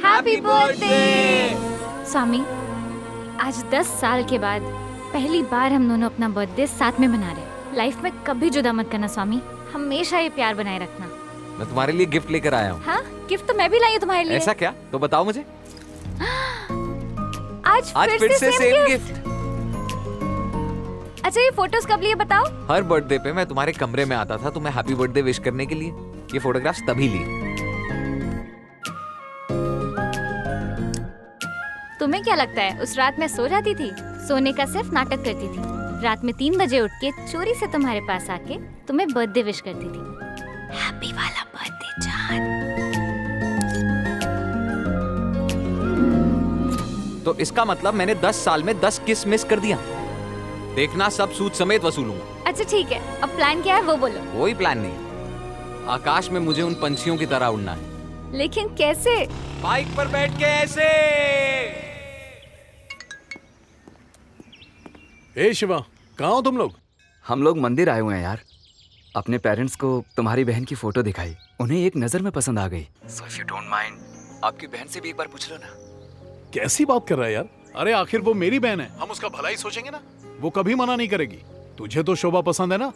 Happy birthday. स्वामी, आज 10 साल के बाद पहली बार हम दोनों अपना बर्थडे साथ में मना रहे हैं। लाइफ में कभी जुदा मत करना स्वामी, हमेशा ये प्यार बनाए रखना। मैं तुम्हारे लिए गिफ्ट लेकर आया हूँ। हाँ, गिफ्ट तो मैं भी लाई हूँ तुम्हारे लिए। ऐसा क्या? तो बताओ मुझे। आज फिर से सेम गिफ्ट। अच्छा, ये फोटोज कब लिए बताओ? हर बर्थडे पे मैं तुम्हारे कमरे में आता था तुम्हें हैप्पी बर्थडे विश करने के लिए। ये फोटोग्राफ्स तभी लिए। तुम्हें क्या लगता है उस रात मैं सो जाती थी? सोने का सिर्फ नाटक करती थी। रात में 3 बजे उठ के चोरी से तुम्हारे पास आके तुम्हें बर्थडे विश करती थी। हैप्पी वाला बर्थडे जान। तो इसका मतलब मैंने 10 साल में 10 किस मिस कर दिया। देखना, सब सूद समेत वसूलूंगा। अच्छा ठीक है, अब प्लान क्या है वो बोलो। कोई प्लान नहीं। आकाश में मुझे उन पंछियों की तरह उड़ना है। लेकिन कैसे? बाइक पर बैठ के ऐसे। ए शिवा, कहाँ हो तुम लोग? हम लोग मंदिर आए हुए हैं यार। अपने पेरेंट्स को तुम्हारी बहन की फोटो दिखाई, उन्हें एक नजर में पसंद आ गई। So if you don't mind, आपकी बहन से भी एक बार पूछ लो ना। कैसी बात कर रहा है यार? अरे आखिर वो मेरी बहन है, हम उसका भला ही सोचेंगे ना। वो कभी मना नहीं करेगी। तुझे तो शोभा पसंद है ना?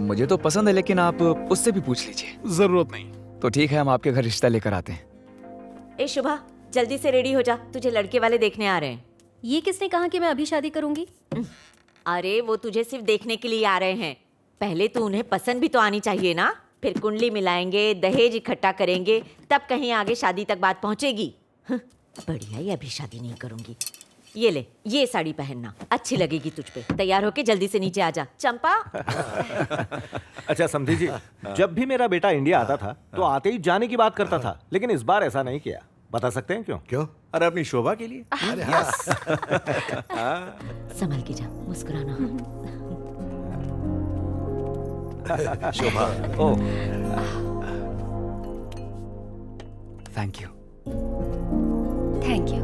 मुझे तो पसंद है, लेकिन आप उससे भी पूछ लीजिए। जरूरत नहीं। तो ठीक है, हम आपके घर रिश्ता लेकर आते हैं। ए शुभा, जल्दी से रेडी हो जा, तुझे लड़के वाले देखने आ रहे हैं। ये किसने कहा कि मैं अभी शादी करूंगी? अरे वो तुझे सिर्फ देखने के लिए आ रहे हैं। पहले तो उन्हें पसंद भी तो आनी चाहिए ना। फिर कुंडली मिलाएंगे, दहेज इकट्ठा करेंगे, तब कहीं आगे शादी तक बात पहुंचेगी। बढ़िया ही, अभी शादी नहीं करूंगी। ये ले, ये साड़ी पहनना, अच्छी लगेगी तुझ पे। तैयार होके जल्दी से नीचे आ जा। चंपा। अच्छा समधी जी, जब भी मेरा बेटा इंडिया आता था तो आते ही जाने की बात करता था, लेकिन इस बार ऐसा नहीं किया। बता सकते हैं क्यों? क्यों? अरे अपनी शोभा के लिए। संभल के जा, मुस्कुराना। Shobha. Oh, thank you. Thank you.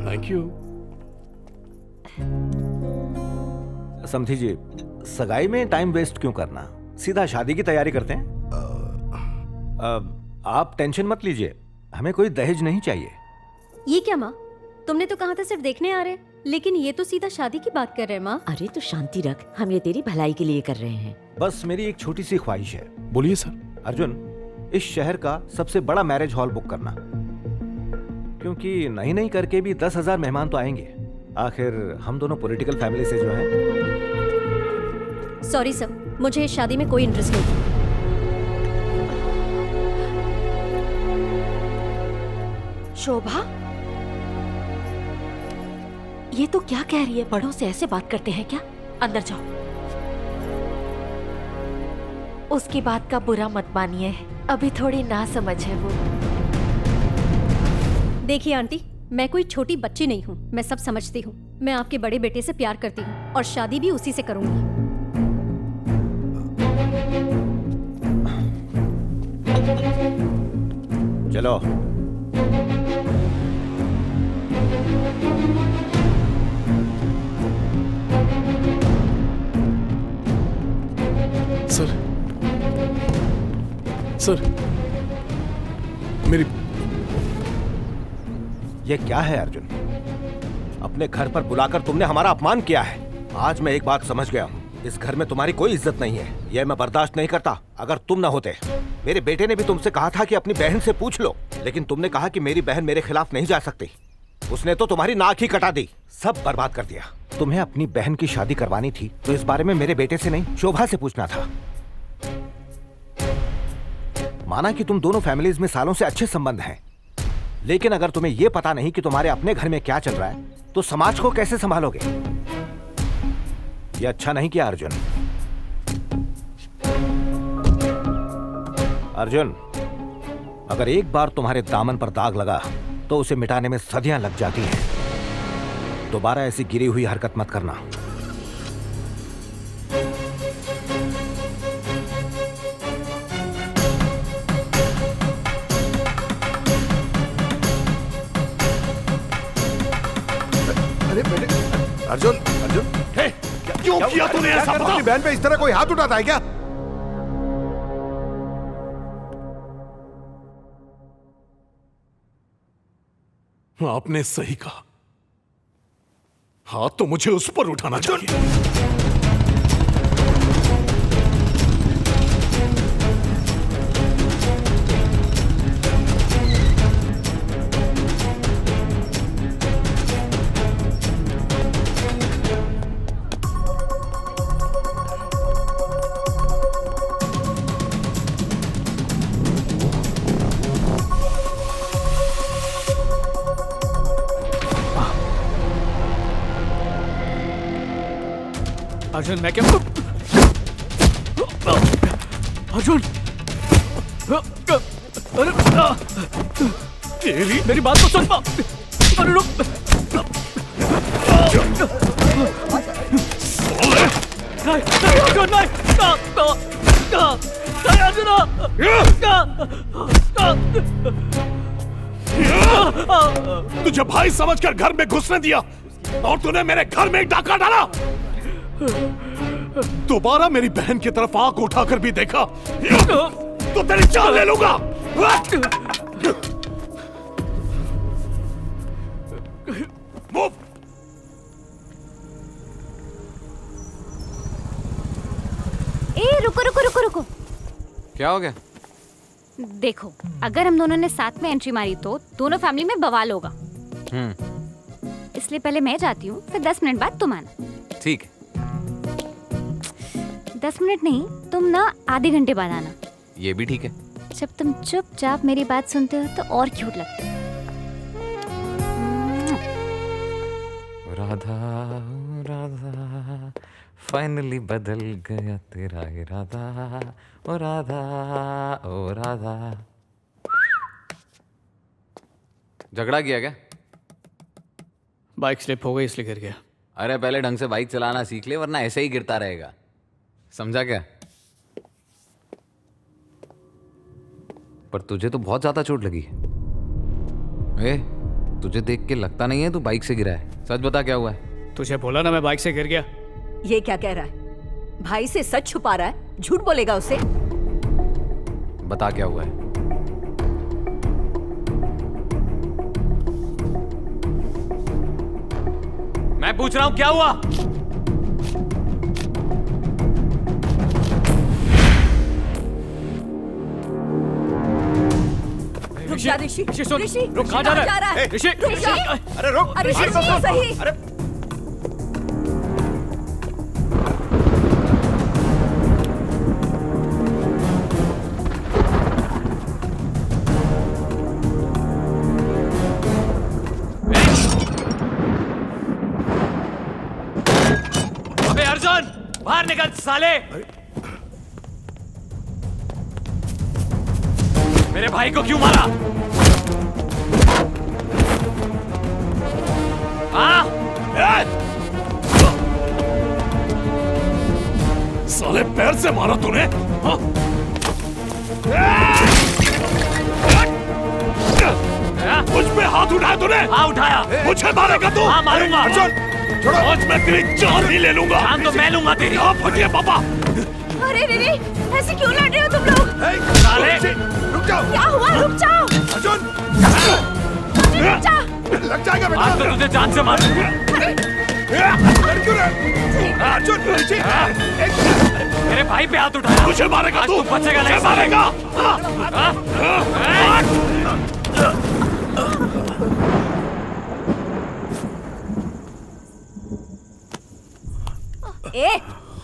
Thank you. समधी जी, सगाई में टाइम वेस्ट क्यों करना? सीधा शादी की तैयारी करते हैं। आप टेंशन मत लीजिए, हमें कोई दहेज नहीं चाहिए। ये क्या माँ, तुमने तो कहा था सिर्फ देखने आ रहे हैं, लेकिन ये तो सीधा शादी की बात कर रहे हैं माँ। अरे तू शांति रख, हम ये तेरी भलाई के लिए कर रहे हैं। बस मेरी एक छोटी सी ख्वाहिश है। बोलिए सर। अर्जुन, इस शहर का सबसे बड़ा मैरिज हॉल बुक करना, क्योंकि नहीं नहीं करके भी 10,000 मेहमान तो आएंगे। आखिर हम दोनों पॉलिटिकल फैमिली से जो हैं। सॉरी सर, मुझे इस शादी में कोई इंटरेस्ट नहीं। शोभा, ये तो क्या कह रही है? बड़ों से ऐसे बात करते हैं क्या? अंदर जाओ। उसकी बात का बुरा मत मानिए, अभी थोड़ी ना समझ है वो। देखिए आंटी, मैं कोई छोटी बच्ची नहीं हूँ, मैं सब समझती हूँ। मैं आपके बड़े बेटे से प्यार करती हूँ और शादी भी उसी से करूंगी। चलो। सर, मेरी। ये क्या है अर्जुन? अपने घर पर बुलाकर तुमने हमारा अपमान किया है। आज मैं एक बात समझ गया हूँ, इस घर में तुम्हारी कोई इज्जत नहीं है। यह मैं बर्दाश्त नहीं करता। अगर तुम न होते, मेरे बेटे ने भी तुमसे कहा था कि अपनी बहन से पूछ लो, लेकिन तुमने कहा कि मेरी बहन मेरे खिलाफ नहीं जा सकती। उसने तो तुम्हारी नाक ही कटा दी, सब बर्बाद कर दिया। तुम्हें अपनी बहन की शादी करवानी थी तो इस बारे में मेरे बेटे से नहीं, शोभा से पूछना था। माना कि तुम दोनों फैमिलीज में सालों से अच्छे संबंध हैं, लेकिन अगर तुम्हें यह पता नहीं कि तुम्हारे अपने घर में क्या चल रहा है, तो समाज को कैसे संभालोगे? यह अच्छा नहीं किया अर्जुन। अर्जुन, अगर एक बार तुम्हारे दामन पर दाग लगा तो उसे मिटाने में सदियां लग जाती हैं। दोबारा ऐसी गिरी हुई हरकत मत करना। अरे बेटे, अर्जुन, क्यों किया तूने ऐसा? अपनी बहन पे इस तरह कोई हाथ उठाता है क्या? आपने सही कहा। हाथ तो मुझे उस पर उठाना चाहिए। अर्जुन मैं क्या अर्जुन अरे तेरी मेरी बात तो सुन पा अरे रुक नहीं नहीं अर्जुन नहीं नहीं अर्जुन तुझे भाई समझकर घर में घुसने दिया और तूने मेरे घर में एक डाका डाला। दोबारा मेरी बहन की तरफ आंख उठाकर भी देखा तो तेरी जान ले लूंगा। मूव। ए रुको रुको रुको रुको। क्या हो गया? देखो, अगर हम दोनों ने साथ में एंट्री मारी तो दोनों फैमिली में बवाल होगा। इसलिए पहले मैं जाती हूँ, फिर 10 मिनट बाद तुम आना। ठीक है। 10 मिनट नहीं, तुम ना आधे घंटे बाद आना। ये भी ठीक है। जब तुम चुपचाप मेरी बात सुनते हो तो और क्यूट लगता है। राधा राधा फाइनली बदल गया तेरा इरादा, ओ राधा ओ राधा। झगड़ा किया क्या? बाइक स्लिप हो गई इसलिए गिर गया। अरे पहले ढंग से बाइक चलाना सीख ले, वरना ऐसे ही गिरता रहेगा। समझा क्या? पर तुझे तो बहुत ज्यादा चोट लगी है। तुझे देख के लगता नहीं है तू बाइक से गिरा है। सच बता क्या हुआ है? तुझे बोला ना मैं बाइक से गिर गया। ये क्या कह रहा है? भाई से सच छुपा रहा है, झूठ बोलेगा उसे। बता क्या हुआ है? मैं पूछ रहा हूं क्या हुआ? रुक जा ऋषि। ऋषि रुक, कहाँ जा रहा है? ऋषि अरे रुक। अरे ऋषि सही। अरे अबे अर्जुन, बाहर निकल साले। मेरे भाई को क्यों मारा? साले पैर से मारा तूने? हाँ? मुझ पे हाथ उठाया तूने? हाँ उठाया। मुझे मारेगा तू? हाँ मारूंगा। अर्जुन आज मैं तेरी जान ही ले लूंगा। जान तो मैं लूंगा तेरी। आप हटिए पापा। अरे रे ऐसे क्यों लड़ रहे हो तुम लोग? साले रुक जाओ। क्या हुआ? रुक जाओ। अर्जुन रुक जा। लग जाएगा बेटा। आज तो तुझे जान से मारूंगा। क्यों रे? अर्जुन ऋषि, मेरे भाई पे हाथ उठाया। मुझे मारेगा आज तू? तू बचेगा नहीं। मुझे मारेगा? ए,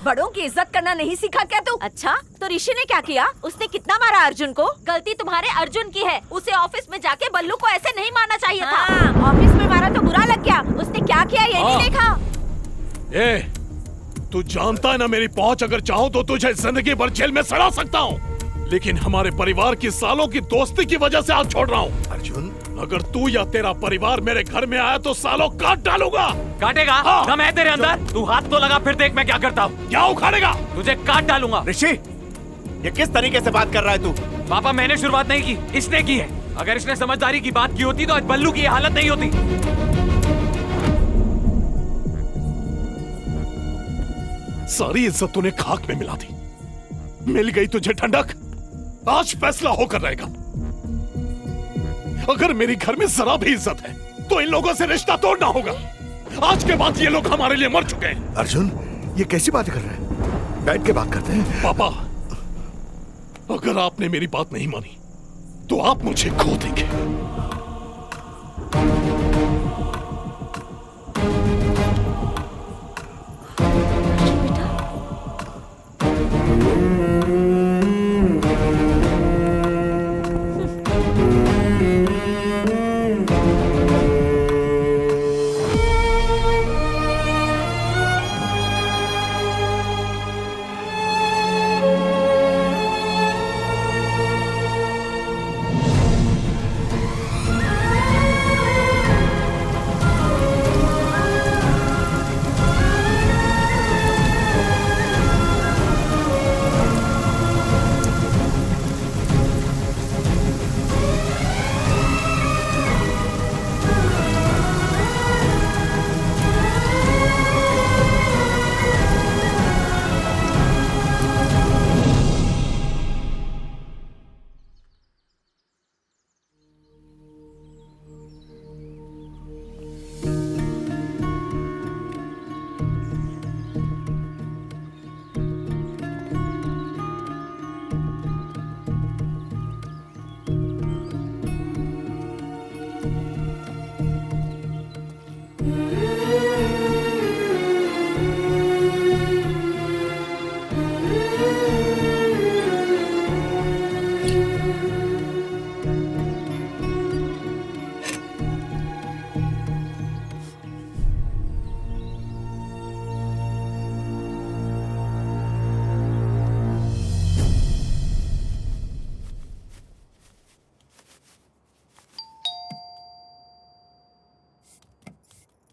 बड़ों की इज्जत करना नहीं सीखा क्या तू? अच्छा, तो ऋषि ने क्या किया? उसने कितना मारा अर्जुन को? गलती तुम्हारे अर्जुन की है। उसे ऑफिस में जाके बल्लू को ऐसे नहीं मारना चाहिए था। ऑफिस में मारा तो बुरा लग गया। उसने क्या किया ये नहीं देखा? ए, तू जानता है ना मेरी पहुंच, अगर चाहूं तो तुझे जिंदगी भर जेल में सड़ा सकता हूं, लेकिन हमारे परिवार की सालों की दोस्ती की वजह से हाथ छोड़ रहा हूं। अर्जुन अगर तू या तेरा परिवार मेरे घर में आया तो सालों काट डालूंगा। काटेगा? हाँ। दम है तेरे अंदर? तू हाथ तो लगा, फिर देख मैं क्या करता हूँ। क्या उखाड़ेगा? तुझे काट डालूंगा। ऋषि, ये किस तरीके से बात कर रहा है तू? पापा मैंने शुरुआत नहीं की, इसने की है। अगर इसने समझदारी की बात की होती तो आज बल्लू की ये हालत नहीं होती। सारी इज्जत तूने खाक में मिला दी। मिल गई तुझे ठंडक, आज फैसला होकर रहेगा। अगर मेरी घर में जरा भी इज्जत है तो इन लोगों से रिश्ता तोड़ना होगा। आज के बाद ये लोग हमारे लिए मर चुके हैं। अर्जुन, ये कैसी बात कर रहा है? बैठ के बात करते हैं। पापा, अगर आपने मेरी बात नहीं मानी तो आप मुझे खो देंगे।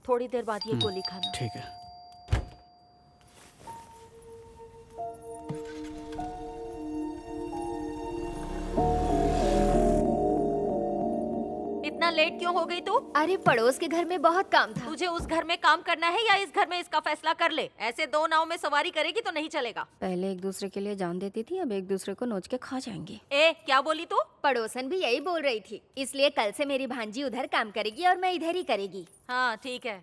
थोड़ी देर बाद ये गोली खाना। ठीक है। इतना लेट क्यों हो गई तू? अरे पड़ोस के घर में बहुत काम था। तुझे उस घर में काम करना है या इस घर में इसका फैसला कर ले। ऐसे दो नाव में सवारी करेगी तो नहीं चलेगा। पहले एक दूसरे के लिए जान देती थी, अब एक दूसरे को नोच के खा जाएंगी। ए, क्या बोली तू? पड़ोसन भी यही बोल रही थी, इसलिए कल से मेरी भांजी उधर काम करेगी और मैं इधर ही करेगी। हाँ ठीक है।